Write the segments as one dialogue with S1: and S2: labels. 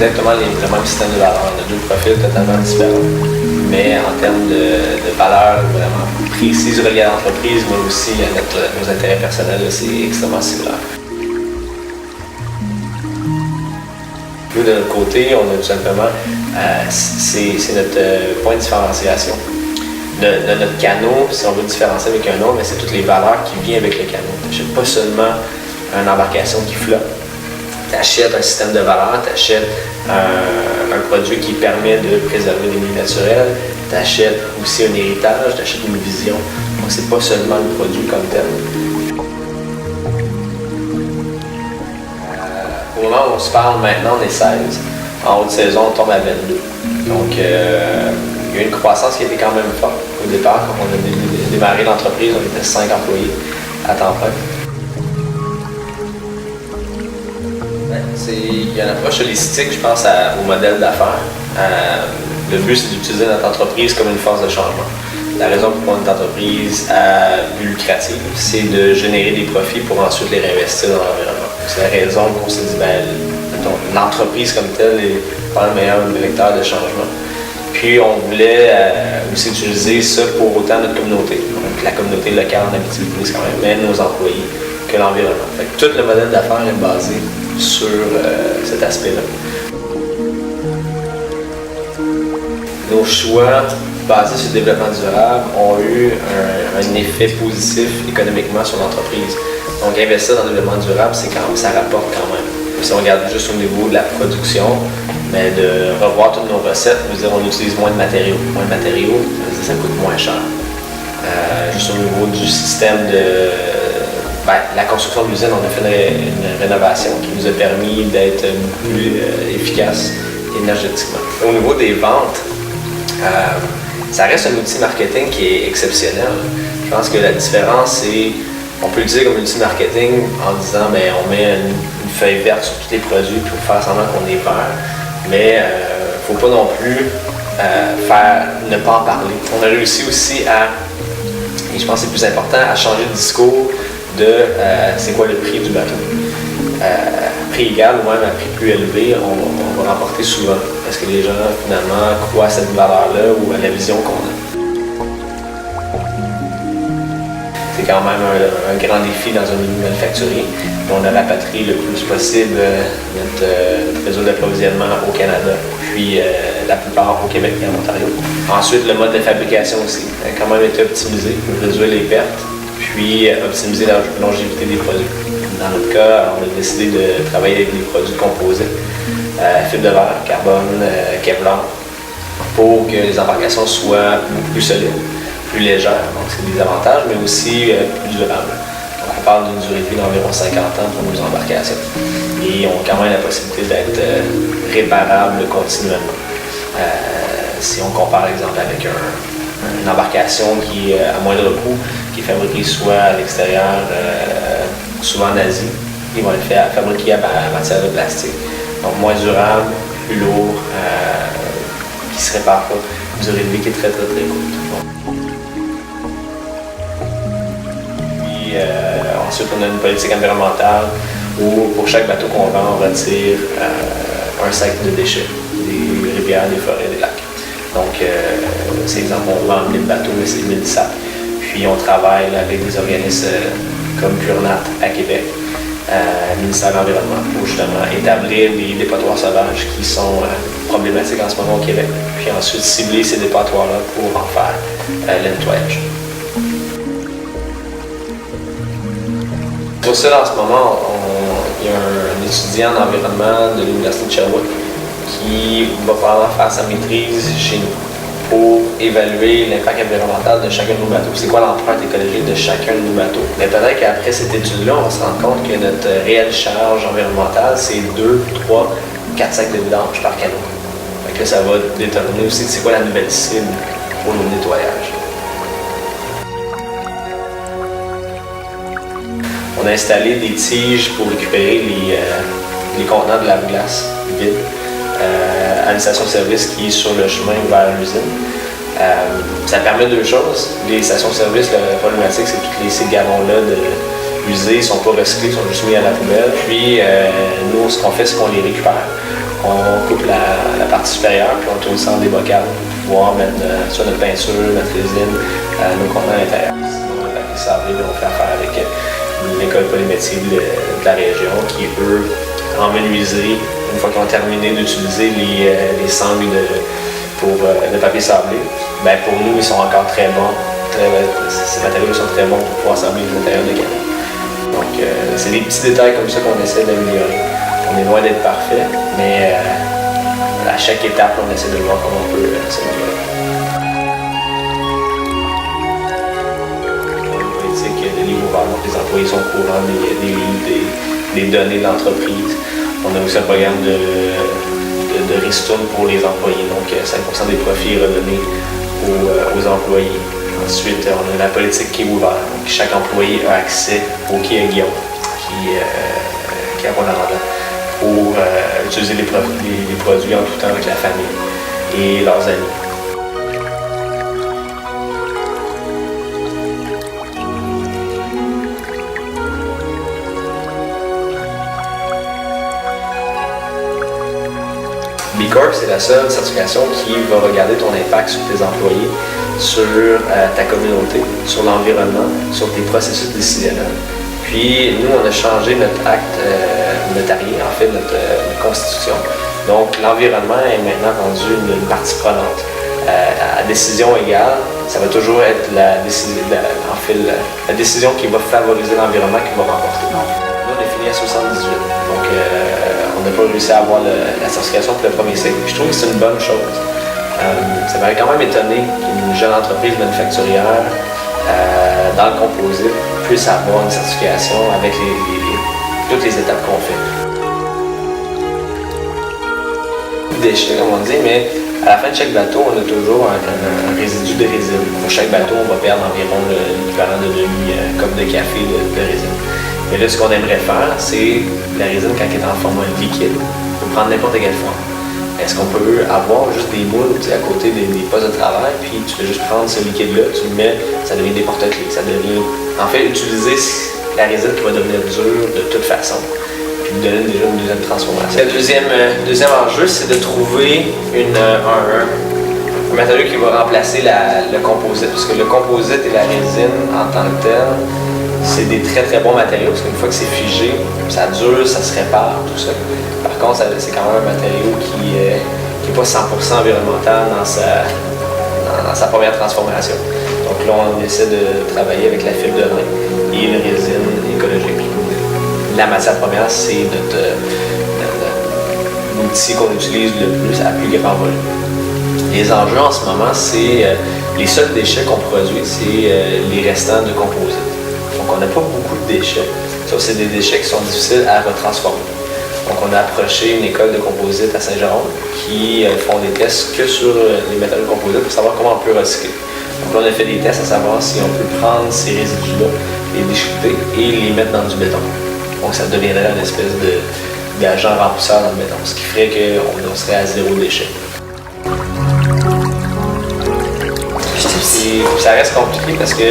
S1: exactement le même système de valeur. On a deux profils totalement différents. Mais en termes de valeur vraiment précise reliée à l'entreprise, mais aussi à nos intérêts personnels, c'est extrêmement similaire. Nous, de notre côté, on a tout simplement, c'est notre point de différenciation. De notre canot, si on veut différencier avec un autre, mais c'est toutes les valeurs qui viennent avec le canot. Tu n'achètes pas seulement une embarcation qui flotte, tu achètes un système de valeurs, tu achètes un produit qui permet de préserver les milieux naturels, tu achètes aussi un héritage, tu achètes une vision. Donc, c'est pas seulement le produit comme tel. Au moment où on se parle maintenant, on est 16. En haute saison, on tombe à 22. Donc, il y a une croissance qui était quand même forte. Au départ, quand on a démarré l'entreprise, on était 5 employés à temps plein. Il y a une approche holistique, je pense, au modèle d'affaires. Le but, c'est d'utiliser notre entreprise comme une force de changement. La raison pour notre entreprise à but lucratif, c'est de générer des profits pour ensuite les réinvestir dans l'environnement. C'est la raison qu'on s'est dit, l'entreprise comme telle est pas le meilleur vecteur de changement. Puis on voulait aussi utiliser ça pour autant notre communauté. Donc la communauté locale en Abitibi-Témiscamingue, mais nos employés, que l'environnement. Tout le modèle d'affaires est basé sur cet aspect-là. Nos choix basés sur le développement durable ont eu un effet positif économiquement sur l'entreprise. Donc investir dans le développement durable, ça rapporte quand même. Si on regarde juste au niveau de la production, mais de revoir toutes nos recettes, on utilise moins de matériaux. Moins de matériaux, ça coûte moins cher. Juste au niveau du système la construction de l'usine, on a fait une rénovation qui nous a permis d'être plus efficace énergétiquement. Au niveau des ventes, ça reste un outil marketing qui est exceptionnel. Je pense que la différence, c'est on peut l'utiliser comme outil marketing en disant on met une feuille verte sur tous les produits pour faire semblant qu'on est vert. Mais il ne faut pas non plus ne pas en parler. On a réussi aussi et je pense que c'est plus important, à changer de discours de c'est quoi le prix du bateau. Prix égal ou même à prix plus élevé, on va remporter souvent. Parce que les gens finalement croient à cette valeur-là ou à la vision qu'on a. C'est quand même un grand défi dans un milieu manufacturier. On a rapatrié le plus possible notre réseau d'approvisionnement au Canada, puis la plupart au Québec et en Ontario. Ensuite, le mode de fabrication aussi a quand même été optimisé pour réduire les pertes, puis optimiser la longévité des produits. Dans notre cas, on a décidé de travailler avec des produits composés, fibre de verre, carbone, Kevlar, pour que les embarcations soient beaucoup plus solides, plus légères, donc c'est des avantages, mais aussi plus durables. Donc on parle d'une durée de vie d'environ 50 ans pour nos embarcations. Et ont quand même la possibilité d'être réparables continuellement. Si on compare, par exemple, avec une embarcation qui est à moindre coût, qui est fabriquée soit à l'extérieur, souvent en Asie, ils vont être fabriqués à matière de plastique. Donc moins durable, plus lourd, qui ne se répare pas, une durée de vie qui est très courte. Puis ensuite, on a une politique environnementale où pour chaque bateau qu'on vend, on retire un sac de déchets, des rivières, des forêts, des lacs. Donc, c'est exemple, on vend 1000 bateaux, mais c'est 1000 sacs. Puis on travaille avec des organismes comme Purnat à Québec, le ministère de l'Environnement, pour justement établir des dépotoirs sauvages qui sont problématiques en ce moment au Québec. Puis ensuite cibler ces dépotoirs-là pour en faire le nettoyage. Pour ça, en ce moment, il y a un étudiant en environnement de l'Université de Sherbrooke qui va probablement faire sa maîtrise chez nous pour évaluer l'impact environnemental de chacun de nos bateaux. C'est quoi l'empreinte écologique de chacun de nos bateaux? Mais peut-être qu'après cette étude-là, on va se rendre compte que notre réelle charge environnementale, c'est 2, 3, 4 sacs de vidange par canot. Donc là, ça va déterminer aussi c'est quoi la nouvelle cible pour nos nettoyages. On a installé des tiges pour récupérer les contenants de lave-glace vides à une station-service qui est sur le chemin vers l'usine. Ça permet deux choses. Les stations-service, la problématique, c'est que tous ces gallons-là usés ne sont pas recyclés, ils sont juste mis à la poubelle. Puis nous, ce qu'on fait, c'est qu'on les récupère. on coupe la partie supérieure, puis on tourne ça en des bocals pour pouvoir mettre soit notre peinture, notre résine, nos contenants à l'intérieur. Sinon, le papier sablé, on fait affaire avec l'école polymétrique de la région qui, eux, en menuiserie, une fois qu'ils ont terminé d'utiliser les sangles pour le papier sablé, ben pour nous, ils sont encore très bons. Ces matériaux sont très bons pour pouvoir sabler les matériaux de canne. Donc, c'est des petits détails comme ça qu'on essaie d'améliorer. On est loin d'être parfait, mais à chaque étape, on essaie de voir comment on peut s'améliorer. Une politique de livre ouvert, donc les employés sont au courant des données de l'entreprise. On a aussi un programme de ristourne pour les employés, donc 5% des profits redonnés aux employés. Ensuite, on a la politique qui est ouverte. Donc, chaque employé a accès au quai à Guillaume, qui est à Rwanda, pour utiliser les produits en tout temps avec la famille et leurs amis. B Corp, c'est la seule certification qui va regarder ton impact sur tes employés, sur ta communauté, sur l'environnement, sur tes processus décisionnels. Puis nous, on a changé notre acte notarié, en fait, notre constitution. Donc l'environnement est maintenant rendu une partie prenante. À décision égale, ça va toujours être la décision qui va favoriser l'environnement qui va remporter. Nous, on est fini à 78. Donc on n'a pas réussi à avoir la certification pour le premier cycle. Je trouve que c'est une bonne chose. Ça m'avait quand même étonné qu'une jeune entreprise manufacturière dans le composite puisse avoir une certification avec toutes les étapes qu'on fait. Déchets, comme on dit, mais à la fin de chaque bateau, on a toujours un résidu de résine. Pour chaque bateau, on va perdre environ l'équivalent de demi-cup de café de résine. Mais là, ce qu'on aimerait faire, c'est la résine, quand elle est en format liquide, on peut prendre n'importe quelle forme. Est-ce qu'on peut avoir juste des moules à côté des postes de travail, puis tu peux juste prendre ce liquide-là, tu le mets, ça devient des porte-clés, ça devient... En fait, utiliser la résine qui va devenir dure de toute façon, puis lui donner déjà une deuxième transformation. Le deuxième enjeu, c'est de trouver un matériau qui va remplacer le composite, parce que le composite et la résine, en tant que tel, c'est des très très bons matériaux, parce qu'une fois que c'est figé, ça dure, ça se répare, tout ça. Par contre, c'est quand même un matériau qui n'est pas 100% environnemental dans sa première transformation. Donc là, on essaie de travailler avec la fibre de lin et une résine écologique. La matière première, c'est l'outil qu'on utilise le plus à plus grand volume. Les enjeux en ce moment, c'est les seuls déchets qu'on produit, c'est les restants de composite. Donc on n'a pas beaucoup de déchets. Ça, c'est des déchets qui sont difficiles à retransformer. Donc on a approché une école de composite à Saint-Jérôme qui font des tests que sur les matériaux de composite pour savoir comment on peut recycler. Donc là, on a fait des tests à savoir si on peut prendre ces résidus-là, les déchiqueter et les mettre dans du béton. Donc ça deviendrait une espèce d'agent remplisseur dans le béton, ce qui ferait qu'on serait à zéro déchet. Et ça reste compliqué parce que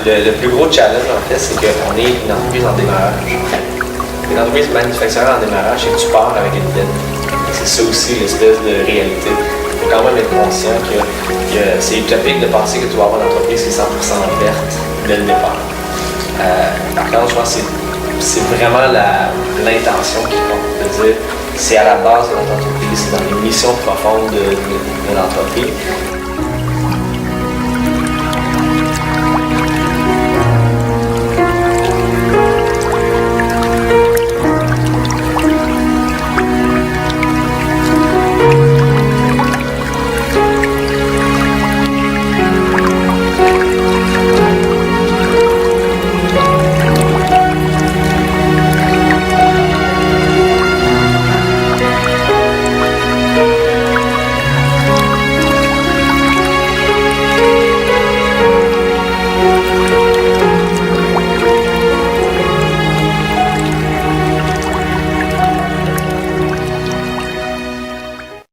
S1: le plus gros challenge, en fait, c'est qu'on est une entreprise en démarrage. Une entreprise manufacturière en démarrage, c'est que tu pars avec une dette. C'est ça aussi l'espèce de réalité. Il faut quand même être conscient que c'est utopique de penser que tu vas avoir une entreprise qui est 100% verte dès le départ. Par contre, je pense que c'est vraiment l'intention qui compte. C'est à la base de notre entreprise, c'est dans les missions profondes de l'entreprise.